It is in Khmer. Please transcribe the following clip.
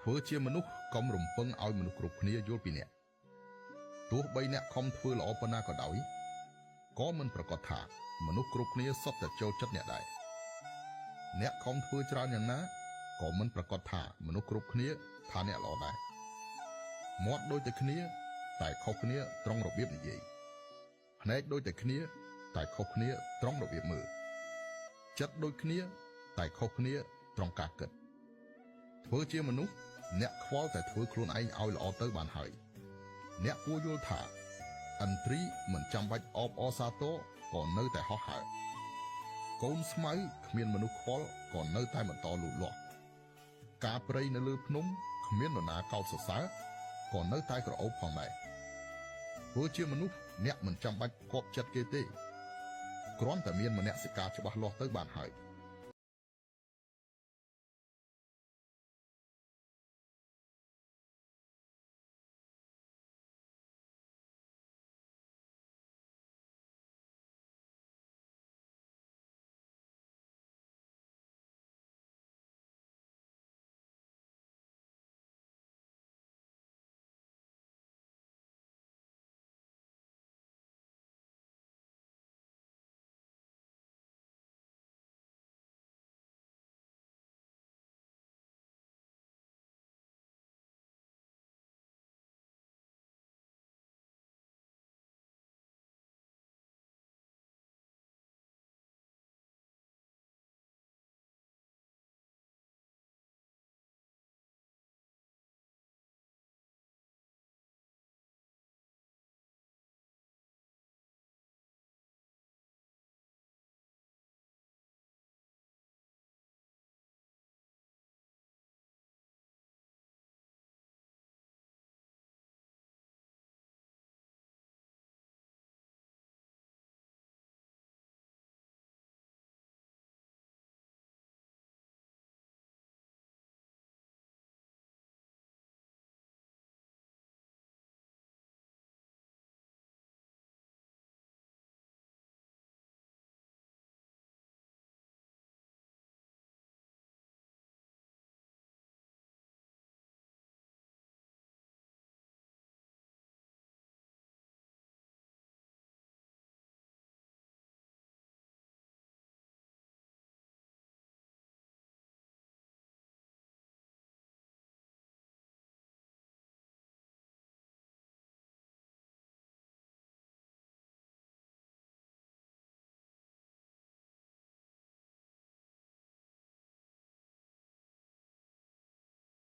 ធ្វើជាមនុស្សកុំរំពឹងឲ្យមនុស្សគ្រប់គ្នាយល់ពីអ្នកទោះបីអ្នកខំធ្វើល្អប៉ុណ្ណាក៏ដោយក៏មិនប្រកាសថាមនុស្សគ្រប់គ្នាសុទ្ធតែចូលចិត្តអ្នកដែរអ្នកខំធ្វើច្រើនយ៉ាងណាក៏មិនប្រកាសថាមនុស្សគ្រប់គ្នាថាអ្នកល្អដែរមាត់ដូចតែគ្នាតែខុសគ្នាត្រង់របៀបនិយាយភ្នែកដូចតែគ្នាតែខុសគ្នាត្រង់របៀបមើលចិត្តដូចគ្នាតែខុសគ្នាត្រង់ការគិតធ្វើជាមនុស្សអ្នកខ្វល់តែធ្វើខ្លួនឯងឲ្យល្អទៅបានហើយអ្នកគួរយល់ថាឥន្ទ្រីមិនចាំបាច់អបអរសាទរក៏នៅតែហោះហើរកូនស្មៅគ្មានមនុស្សខ្វល់ក៏នៅតែបន្តលូតលាស់ការព្រៃនៅលើភ្នំគ្មាននរណាកោតសរសើរក៏នៅតែក្រអូបផងដែរធ្វើជាមនុស្សអ្នកមិនចាំបាច់គប់ចិត្តគេទេគ្រាន់តែមានមនសិការច្បាស់លាស់ទៅបានហើយ